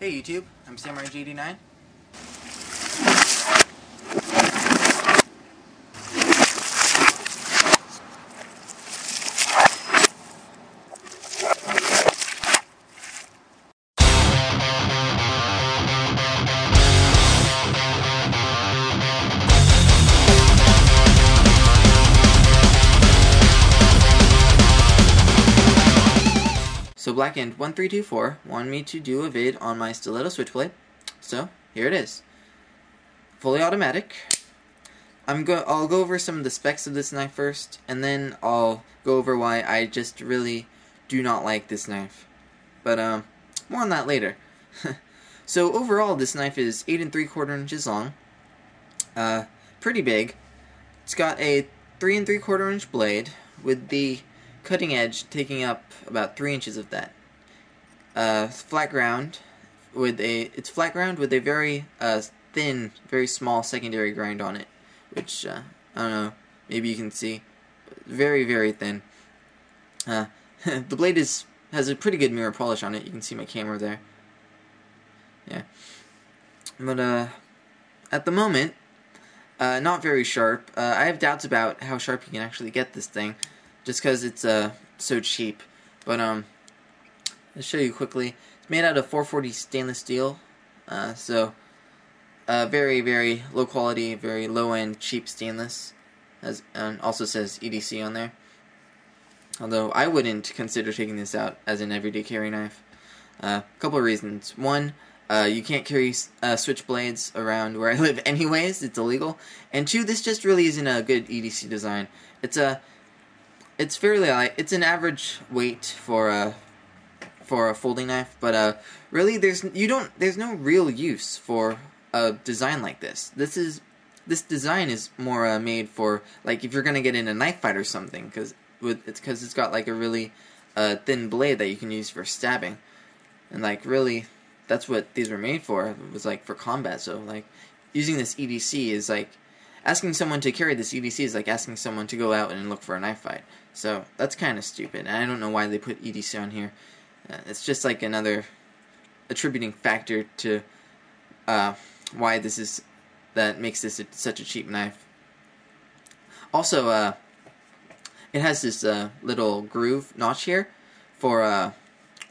Hey YouTube, I'm SamuraiG89. So Blackend1324 wanted me to do a vid on my Stiletto switchblade, so here it is. Fully automatic. I'll go over some of the specs of this knife first, and then I'll go over why I just really do not like this knife. But more on that later. So overall, this knife is 8 3/4 inches long. Pretty big. It's got a 3 3/4 inch blade with the cutting edge taking up about 3 inches of that. It's flat ground with a very thin, very small secondary grind on it, which I don't know, maybe you can see, very, very thin. The blade has a pretty good mirror polish on it. You can see my camera there. Yeah, but at the moment, not very sharp. I have doubts about how sharp you can actually get this thing, just because it's so cheap. But I'll show you quickly. It's made out of 440 stainless steel, so very, very low quality, very low end, cheap stainless. And also says EDC on there. Although I wouldn't consider taking this out as an everyday carry knife. Couple of reasons. One, you can't carry switchblades around where I live anyways, it's illegal. And two, this just really isn't a good EDC design. It's fairly light. It's an average weight for a folding knife, but really there's no real use for a design like this. This design is more made for, like, if you're gonna get in a knife fight or something, because it's got like a really thin blade that you can use for stabbing, and like really that's what these were made for. It was like for combat. So like using this EDC is like asking someone to carry this EDC is like asking someone to go out and look for a knife fight. So that's kind of stupid, and I don't know why they put EDC on here. It's just like another attributing factor to why that makes this such a cheap knife. Also, it has this little groove notch here for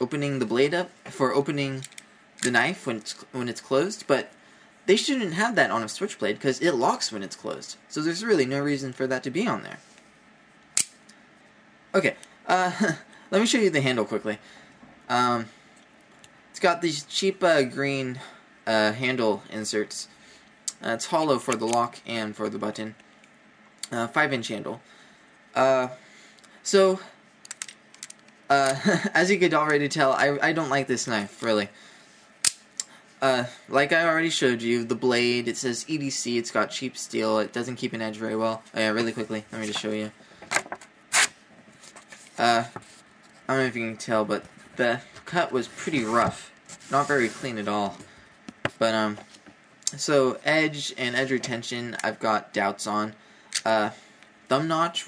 opening the blade up, for opening the knife when it's closed, but they shouldn't have that on a switchblade because it locks when it's closed. So there's really no reason for that to be on there. Okay, let me show you the handle quickly. It's got these cheap green handle inserts. It's hollow for the lock and for the button. 5-inch handle. So, as you could already tell, I don't like this knife, really. Like I already showed you, the blade, it says EDC, it's got cheap steel, it doesn't keep an edge very well. Oh yeah, really quickly, let me just show you. I don't know if you can tell, but the cut was pretty rough. Not very clean at all. But, so edge and edge retention, I've got doubts on. Thumb notch,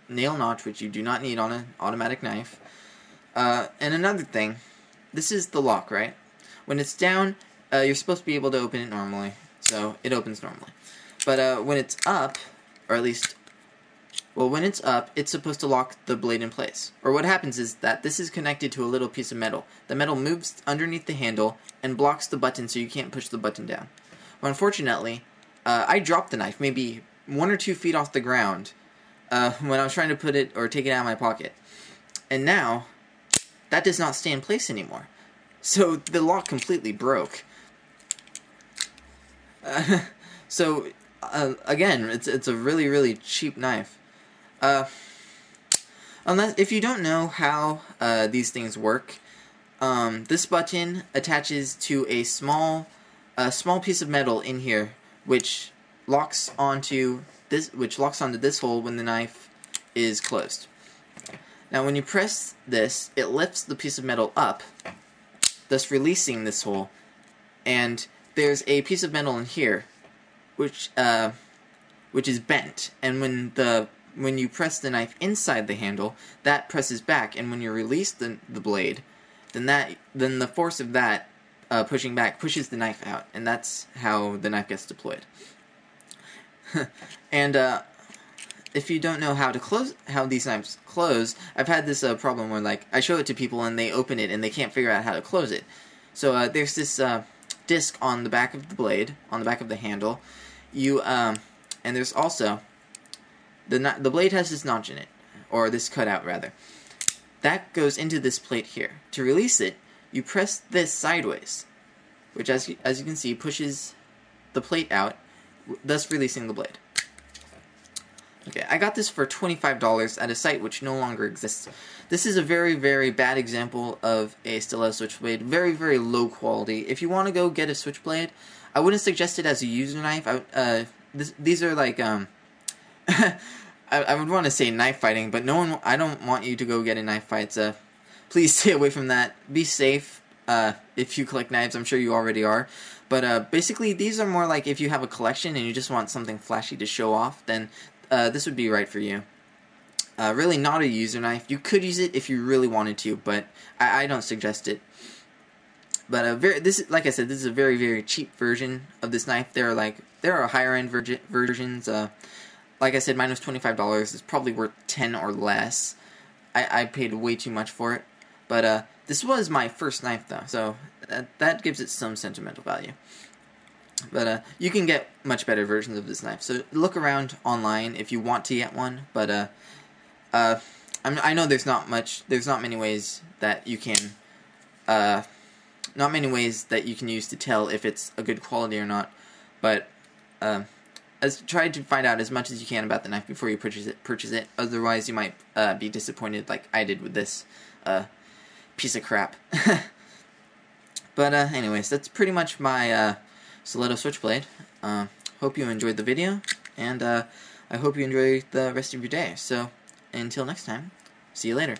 nail notch, which you do not need on an automatic knife. And another thing, this is the lock, right? When it's down, you're supposed to be able to open it normally, so it opens normally. But when it's up, or at least, well, when it's up, it's supposed to lock the blade in place. Or what happens is that this is connected to a little piece of metal. The metal moves underneath the handle and blocks the button so you can't push the button down. Well, unfortunately, I dropped the knife maybe 1 or 2 feet off the ground when I was trying to put it or take it out of my pocket. And now, that does not stay in place anymore. So the lock completely broke. So again, it's a really, really cheap knife. If you don't know how these things work, this button attaches to a small piece of metal in here, which locks onto this hole when the knife is closed. Now, when you press this, it lifts the piece of metal up, thus releasing this hole, and there's a piece of metal in here, which is bent, and when you press the knife inside the handle, that presses back, and when you release the blade, then the force of that pushing back pushes the knife out, and that's how the knife gets deployed. And if you don't know how these knives close, I've had this problem where, like, I show it to people and they open it and they can't figure out how to close it. So there's this disc on the back of the blade, on the back of the handle. And there's also the blade has this notch in it, or this cutout rather. That goes into this plate here. To release it, you press this sideways, which as you can see pushes the plate out, thus releasing the blade. Okay, I got this for $25 at a site which no longer exists. This is a very, very bad example of a stiletto switchblade. Very, very low quality. If you want to go get a switchblade, I wouldn't suggest it as a user knife. These are like, I would want to say knife fighting, but I don't want you to go get in knife fights. Please stay away from that. Be safe if you collect knives. I'm sure you already are. But basically, these are more like if you have a collection and you just want something flashy to show off, then this would be right for you. Really not a user knife. You could use it if you really wanted to, but I don't suggest it. But like I said, this is a very, very cheap version of this knife. There are higher end versions. Like I said, mine was $25. It's probably worth 10 or less. I paid way too much for it. But this was my first knife though, so that gives it some sentimental value. But you can get much better versions of this knife. So look around online if you want to get one. But I know there's not many ways that you can use to tell if it's a good quality or not. But try to find out as much as you can about the knife before you purchase it. Otherwise, you might be disappointed, like I did with this piece of crap. But anyways, that's pretty much my Stiletto switchblade. Hope you enjoyed the video, and I hope you enjoy the rest of your day. So until next time, see you later.